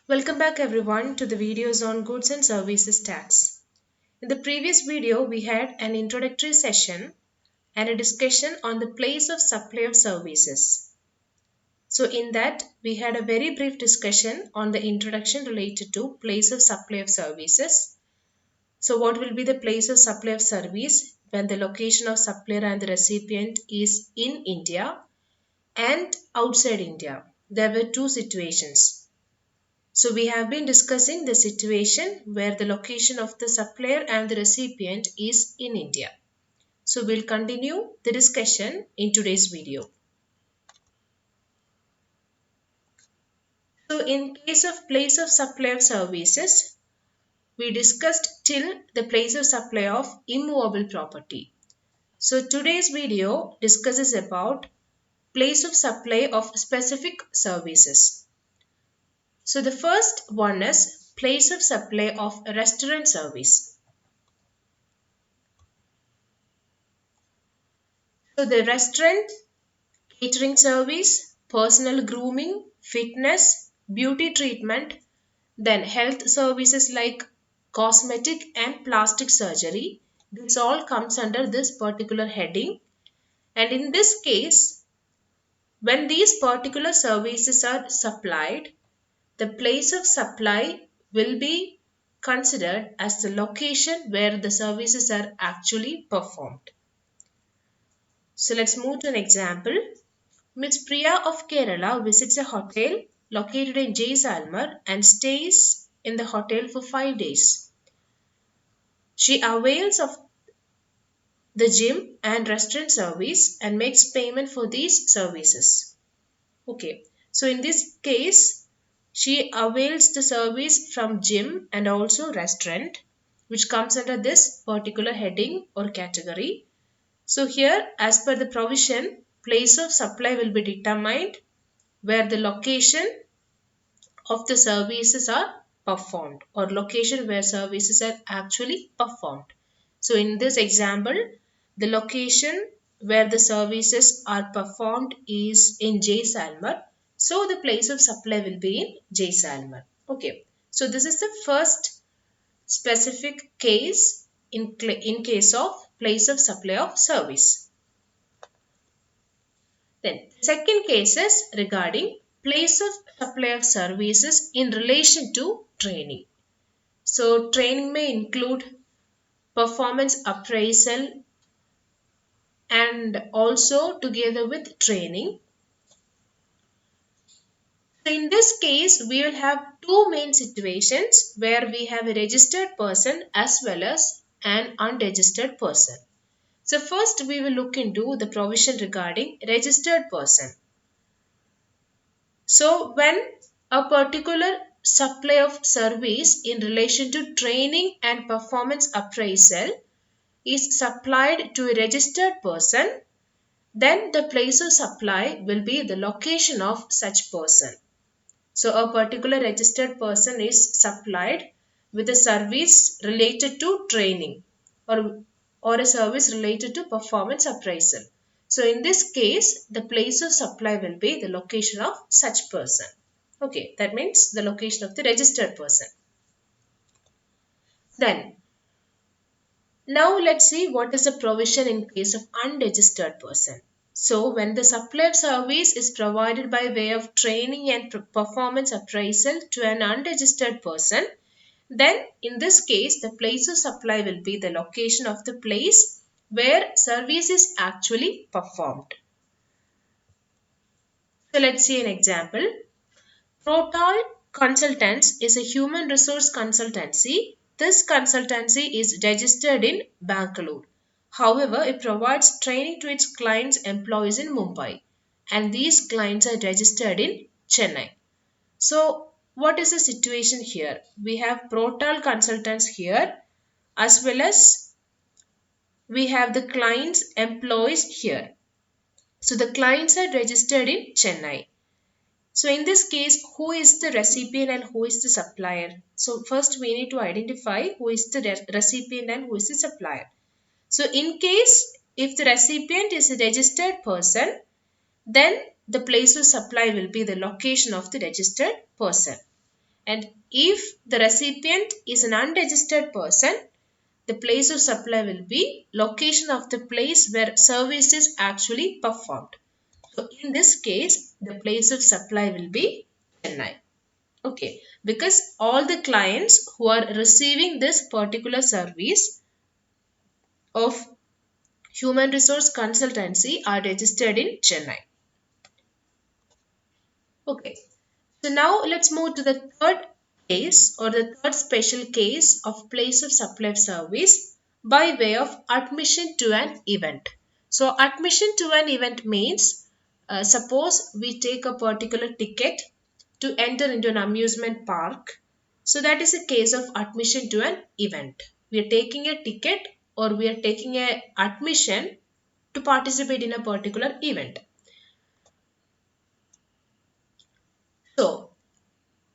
Welcome back everyone to the videos on goods and services tax. In the previous video, we had an introductory session and a discussion on the place of supply of services. So in that, we had a very brief discussion on the introduction related to place of supply of services. So what will be the place of supply of service when the location of supplier and the recipient is in India and outside India? There were two situations. So we have been discussing the situation where the location of the supplier and the recipient is in India. So we'll continue the discussion in today's video. So in case of place of supply of services, we discussed till the place of supply of immovable property. So today's video discusses about place of supply of specific services. So the first one is place of supply of a restaurant service. So the restaurant, catering service, personal grooming, fitness, beauty treatment, then health services like cosmetic and plastic surgery. This all comes under this particular heading. And in this case, when these particular services are supplied, the place of supply will be considered as the location where the services are actually performed. So let's move to an example. Miss Priya of Kerala visits a hotel located in Jaisalmer and stays in the hotel for 5 days. She avails of the gym and restaurant service and makes payment for these services. Okay, so in this case, she avails the service from gym and also restaurant, which comes under this particular heading or category. So here, as per the provision, place of supply will be determined where the location of the services are performed or location where services are actually performed. So in this example, the location where the services are performed is in Jaisalmer. So the place of supply will be in Jaisalmer. Okay. So this is the first specific case in case of place of supply of service. Then second case is regarding place of supply of services in relation to training. So training may include performance appraisal and also together with training. So in this case, we will have two main situations where we have a registered person as well as an unregistered person. So first we will look into the provision regarding registered person. So when a particular supply of service in relation to training and performance appraisal is supplied to a registered person, then the place of supply will be the location of such person. So a particular registered person is supplied with a service related to training or a service related to performance appraisal. So in this case, the place of supply will be the location of such person. Okay, that means the location of the registered person. Then, now let's see what is the provision in case of unregistered person. So when the supply of service is provided by way of training and performance appraisal to an unregistered person, then in this case the place of supply will be the location of the place where service is actually performed. So let's see an example. Protal Consultants is a human resource consultancy. This consultancy is registered in Bangalore. However, it provides training to its clients' employees in Mumbai, and these clients are registered in Chennai. So, what is the situation here? We have Protal Consultants here, as well as we have the clients' employees here. So, the clients are registered in Chennai. So in this case, who is the recipient and who is the supplier? So first we need to identify who is the recipient and who is the supplier. So in case if the recipient is a registered person, then the place of supply will be the location of the registered person. And if the recipient is an unregistered person, the place of supply will be location of the place where service is actually performed. So in this case, the place of supply will be Chennai. Okay, because all the clients who are receiving this particular service of human resource consultancy are registered in Chennai. Okay, so now let's move to the third case or the third special case of place of supply of service by way of admission to an event. So admission to an event means suppose we take a particular ticket to enter into an amusement park. So that is a case of admission to an event. We are taking a ticket or we are taking a admission to participate in a particular event. So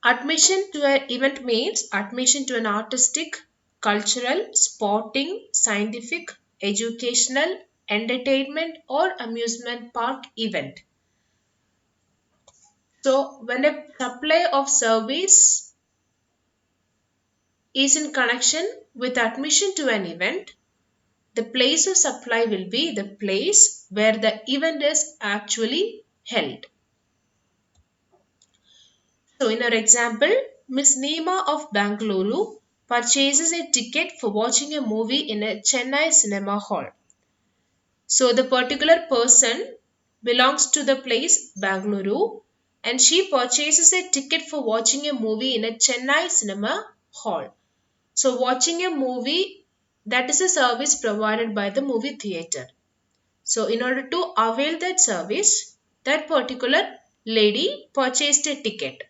admission to an event means admission to an artistic, cultural, sporting, scientific, educational, entertainment or amusement park event. So when a supply of service is in connection with admission to an event, the place of supply will be the place where the event is actually held. So in our example, Miss Neema of Bangalore purchases a ticket for watching a movie in a Chennai cinema hall. So the particular person belongs to the place Bangalore and she purchases a ticket for watching a movie in a Chennai cinema hall. So watching a movie, that is a service provided by the movie theater. So in order to avail that service, that particular lady purchased a ticket.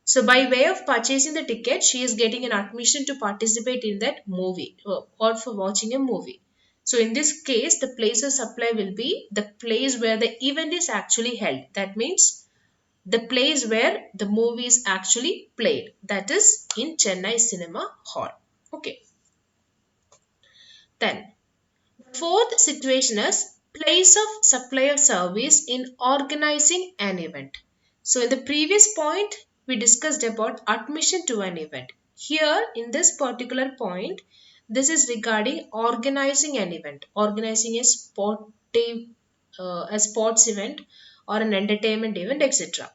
So by way of purchasing the ticket, she is getting an admission to participate in that movie or for watching a movie. So in this case, the place of supply will be the place where the event is actually held. That means the place where the movie is actually played. That is in Chennai Cinema Hall. Okay. Then fourth situation is place of supply of service in organizing an event. So in the previous point, we discussed about admission to an event. Here in this particular point, this is regarding organizing an event, organizing a sports event or an entertainment event, etc.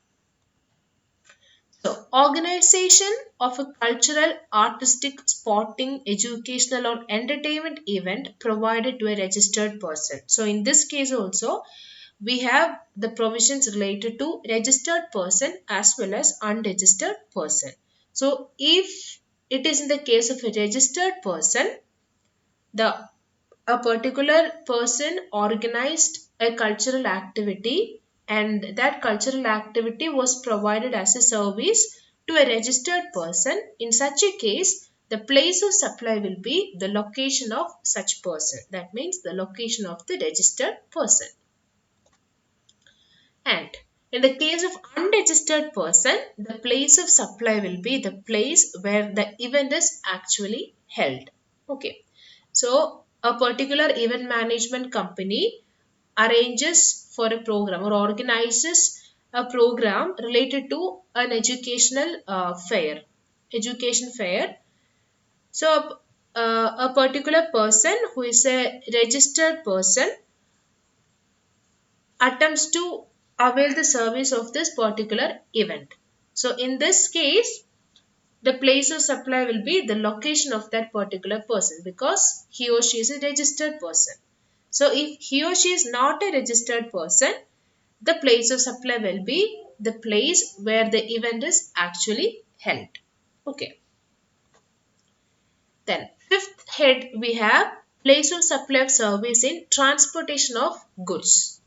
So, organization of a cultural, artistic, sporting, educational, or entertainment event provided to a registered person. So, in this case also, we have the provisions related to registered person as well as unregistered person. So, if it is in the case of a registered person, the a particular person organized a cultural activity and that cultural activity was provided as a service to a registered person. In such a case, the place of supply will be the location of such person. That means the location of the registered person. And in the case of unregistered person, the place of supply will be the place where the event is actually held. Okay. So a particular event management company arranges for a program or organizes a program related to an education fair. So a particular person who is a registered person attempts to avail the service of this particular event. So in this case, the place of supply will be the location of that particular person because he or she is a registered person. So if he or she is not a registered person, the place of supply will be the place where the event is actually held. Okay. Then fifth head we have place of supply of service in transportation of goods.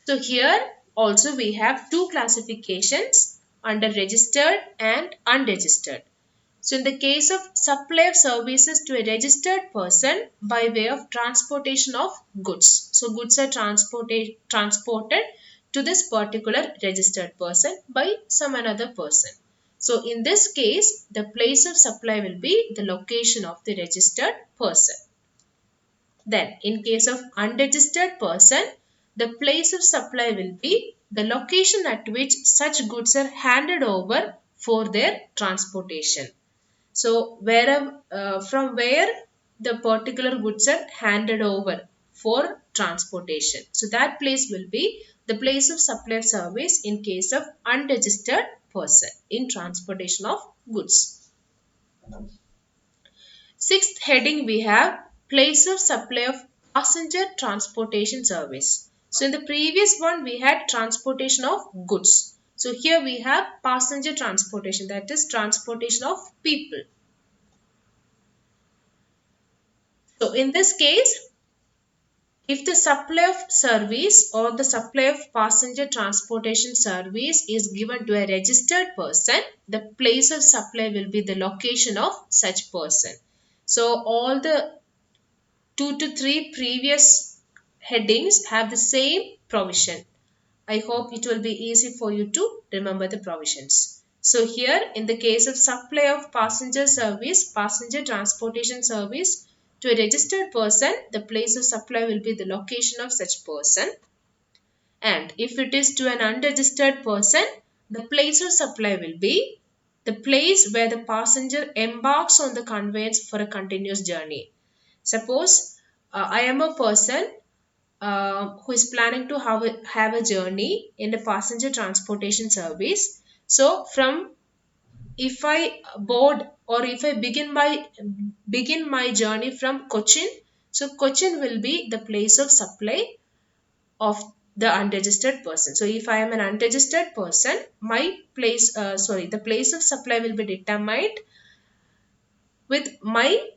So here also we have two classifications under registered and unregistered. So in the case of supply of services to a registered person by way of transportation of goods. So goods are transported to this particular registered person by some another person. So in this case, the place of supply will be the location of the registered person. Then in case of unregistered person, the place of supply will be the location at which such goods are handed over for their transportation. So from where the particular goods are handed over for transportation. So that place will be the place of supply of service in case of unregistered person in transportation of goods. Sixth heading we have place of supply of passenger transportation service. So in the previous one we had transportation of goods. So here we have passenger transportation, that is transportation of people. So in this case, if the supply of service or the supply of passenger transportation service is given to a registered person, the place of supply will be the location of such person. So all the 2 to 3 previous headings have the same provision. I hope it will be easy for you to remember the provisions. So here in the case of supply of passenger service, passenger transportation service to a registered person, the place of supply will be the location of such person. And if it is to an unregistered person, the place of supply will be the place where the passenger embarks on the conveyance for a continuous journey. Suppose I am a person who is planning to have a journey in the passenger transportation service. So from if I board or if I begin my journey from Cochin, so Cochin will be the place of supply of the unregistered person. So if I am an unregistered person, the place of supply will be determined with my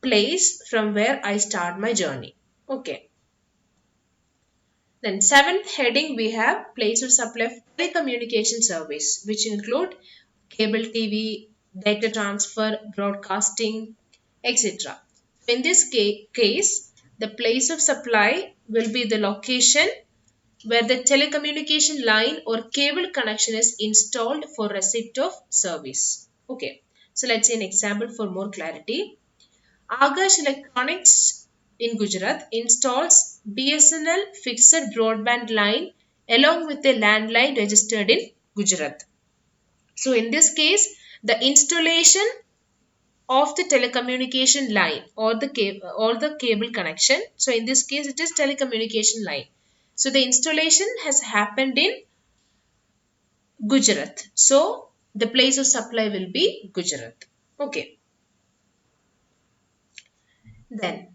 place from where I start my journey. Okay. Then seventh heading we have place of supply of telecommunication service, which include cable TV, data transfer, broadcasting, etc. In this case, the place of supply will be the location where the telecommunication line or cable connection is installed for receipt of service. Okay, so let's see an example for more clarity. Aakash Electronics in Gujarat installs BSNL fixed broadband line along with a landline registered in Gujarat. So in this case, the installation of the telecommunication line or the cable connection. So in this case, it is telecommunication line. So the installation has happened in Gujarat. So the place of supply will be Gujarat. Okay. Then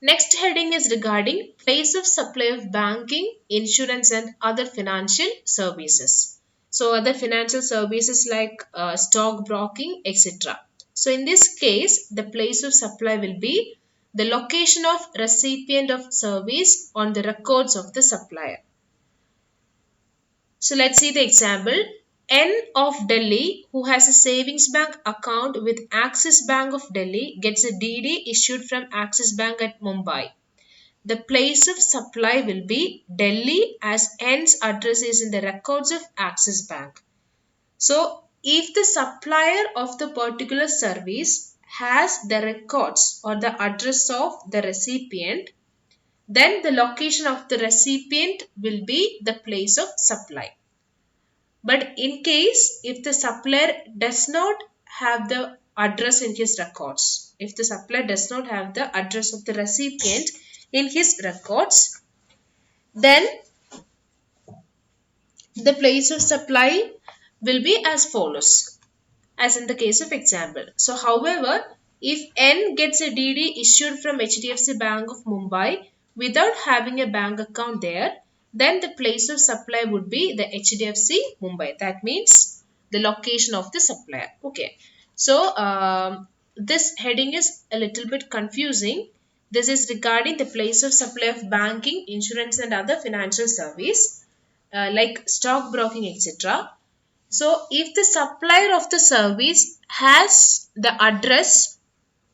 next heading is regarding place of supply of banking, insurance and other financial services. So other financial services like stock broking, etc. So in this case, the place of supply will be the location of recipient of service on the records of the supplier. So let's see the example. N of Delhi, who has a savings bank account with Axis Bank of Delhi, gets a DD issued from Axis Bank at Mumbai. The place of supply will be Delhi as N's address is in the records of Axis Bank. So, if the supplier of the particular service has the records or the address of the recipient, then the location of the recipient will be the place of supply. But in case if the supplier does not have the address in his records, if the supplier does not have the address of the recipient in his records, then the place of supply will be as follows, as in the case of example. So, however, if N gets a DD issued from HDFC Bank of Mumbai without having a bank account there, then the place of supply would be the HDFC Mumbai. That means the location of the supplier. Okay. So, this heading is a little bit confusing. This is regarding the place of supply of banking, insurance and other financial service like stock broking, etc. So, if the supplier of the service has the address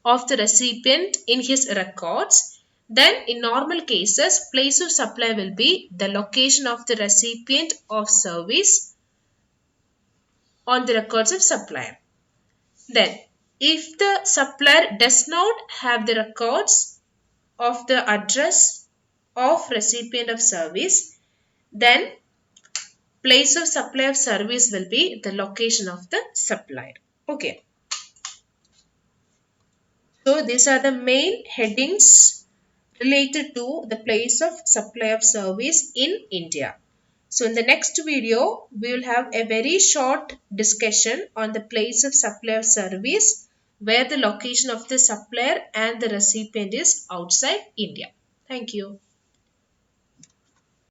of the recipient in his records, then in normal cases, place of supply will be the location of the recipient of service on the records of supplier. Then, if the supplier does not have the records of the address of recipient of service, then Place of supply of service will be the location of the supplier. Okay. So these are the main headings related to the place of supply of service in India. So in the next video, we will have a very short discussion on the place of supply of service where the location of the supplier and the recipient is outside India. Thank you.